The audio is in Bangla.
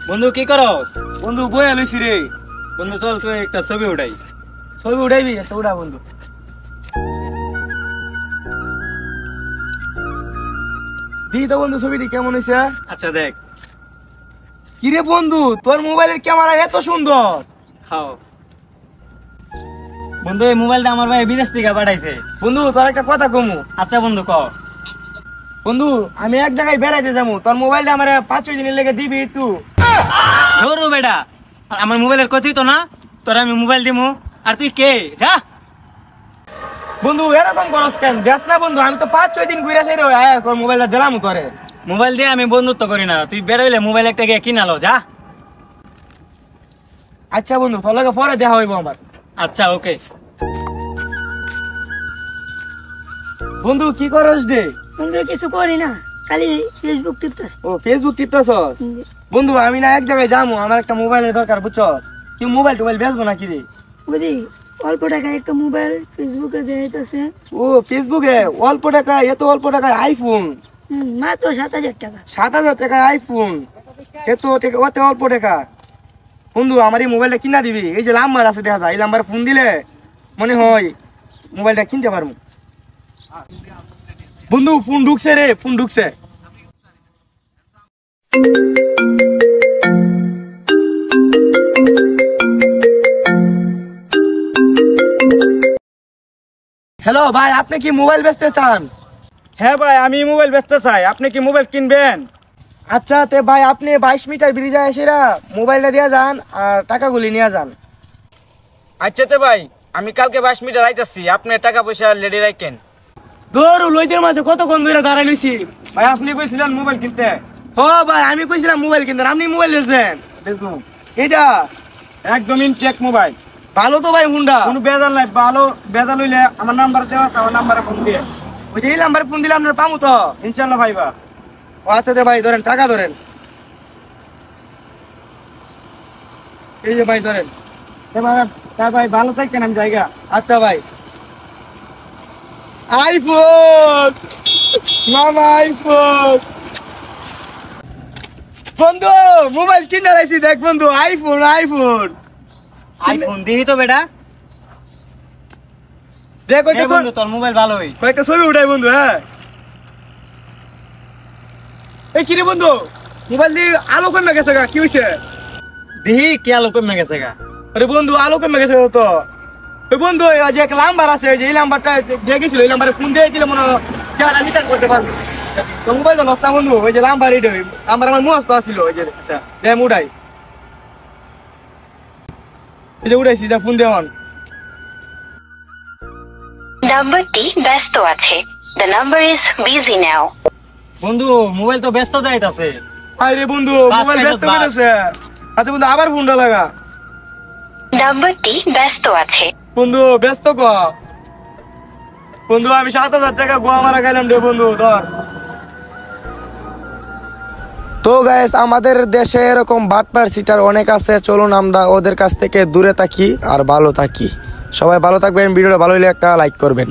বন্ধু কি করস? বন্ধু বইয়া লইছি রে। বন্ধু চল তুই একটা ছবি উঠাই। ছবি উঠাইবি? একটা উঠা বন্ধু। দি তো বন্ধু ছবিটি কেমন হয়েছে? আচ্ছা দেখ। কিরে বন্ধু, তোর মোবাইলের ক্যামেরা এত সুন্দর? হাও বন্ধু, এই মোবাইলটা আমার ভাই বিদেশ থেকে পাঠাইছে। বন্ধু তোর একটা কথা কমু। আচ্ছা বন্ধু ক। বন্ধু আমি এক জায়গায় বেড়াইতে যাবো, তোর মোবাইলটা আমার 5-6 দিনের লেগে দিবি একটু? ধরু বেটা, আমার মোবাইলের কথাই তো না, তোর আমি মোবাইল দিমু। আর তুই কে? যা। বন্ধু এরকম করস কেন? দেখ না বন্ধু, আমি তো 5-6 দিন ঘুরে আসি রে, মোবাইলটা দিলাম তোরে। মোবাইল দিয়ে আমি বন্ধুত্ব করি না, তুই বেরোইলে মোবাইল একটা গিয়ে কিনালো যা। আচ্ছা বন্ধু, তোর লগে পরে দেখা হইব আমার। আচ্ছা ওকে। বন্ধু কি করস রে? বন্ধু কিছু করি না, খালি ফেসবুক টিপতেছি। ও ফেসবুক টিপতেছস? বন্ধু আমি না এক জায়গায় যাবো, আমার একটা মোবাইলের দরকার বুঝছস? কি মোবাইল টোবাইল বেচবো নাকি রে? বুঝি অল্প টাকায় একটা মোবাইল ফেসবুকে দেখাইতেছে। ও ফেসবুকে অল্প টাকা? এত অল্প টাকায় আইফোন? মাত্র 7,000 টাকা। 7,000 টাকায় আইফোন? এত টাকা, অত অল্প টাকা? বন্ধু আমার এই মোবাইলটা কিনা দিবি? এই যে নাম্বার আছে দেখা যায়, এই নাম্বারে ফোন দিলে মনে হয় মোবাইলটা কিনতে পারবো। বন্ধু ফোন ঢুকছে রে, ফোন ঢুকছে। হ্যালো ভাই, আপনি কি মোবাইল বেচতে চান? হ্যাঁ ভাই, আমি মোবাইল বেচতে চাই, আপনি কি মোবাইল কিনবেন? আচ্ছা তে ভাই আপনি 22 মিটার ব্রিজে এসেরা মোবাইলটা দিয়ে যান আর টাকাগুলি নিয়ে যান। আচ্ছা তো ভাই, আমি কালকে 22 মিটার আইতাছি, আপনি টাকা পয়সা রেডি রাখেন। দৌড় লইদের মাঝে কতক্ষণ ধরে দাঁড়াই লইছি। ভাই আপনি কইছিলেন মোবাইল কিনতে। হ ভাই আমি কইছিলাম মোবাইল কিনতে, আপনি মোবাইল লেছেন। এটা একদম ইনটেক মোবাইল, ভালো তো ভাই ফোনটা। কোনো বেজাল নাই, ভালো বেজাল হইলে আমার নাম্বার দেওয়া আছে, আমার নাম্বারে ফোন দিয়ে। ওই যে এই নাম্বারে ফোন দিলে আপনার পামু তো ইনশাআল্লাহ ভাইবা। ও আচ্ছা দে ভাই ধরেন, টাকা ধরেন। এই যে ভাই ধরেন। তা ভাই ভালো থাকেন, আমি জায়গা। আচ্ছা ভাই। আইফোন মামা, আইফোন। বন্ধু মোবাইল কিনে লাইছি, দেখ বন্ধু, আইফোন আইফোন আইফোন দিবি তো বেটা। দেখ এই বন্ধু তোর মোবাইল ভালোই। কয়েকটা ছবি উঠাই বন্ধু। হ্যাঁ এই কিরে বন্ধু, মোবাইল দিয়ে আলো কমে গেছে গা, কি হয়েছে? দিহি কি আলো কমে গেছে গা? আরে বন্ধু আলো কমে গেছে তো। ওই বন্ধু ওই যে এক নাম্বার আছে, যে এই নাম্বারটা দিয়ে গেছিল, এই নাম্বারে ফোন দিয়ে দিলে মনে হয় রিটার্ন করতে পারবে। তো মোবাইলটা নষ্ট না বন্ধু, ওই যে নাম্বার এটা নাম্বার আমার মুখস্থ আসছিল। ওই যে আচ্ছা দেখ উঠাই, এই যে উঠাইছি, যা ফোন দেওয়ান। নাম্বারটি ব্যস্ত আছে। The number is busy now. বন্ধু মোবাইল তো ব্যস্ত যাইতাছে। আরে বন্ধু বাস মোবাইল খাইছো, ব্যস্ত বাস। করেছে। আচ্ছা বন্ধু আবার ফোনটা লাগা। নাম্বারটি ব্যস্ত আছে। বন্ধু ব্যস্ত ক বন্ধু, আমি 7,000 টাকা গোয়া মারা খাইলাম রে বন্ধু, ধর। তো গাইস আমাদের দেশে এরকম বাটপার সিটার অনেক আছে, চলুন আমরা ওদের কাছ থেকে দূরে থাকি আর ভালো থাকি। সবাই ভালো থাকবেন, ভিডিওটা ভালো হলে একটা লাইক করবেন।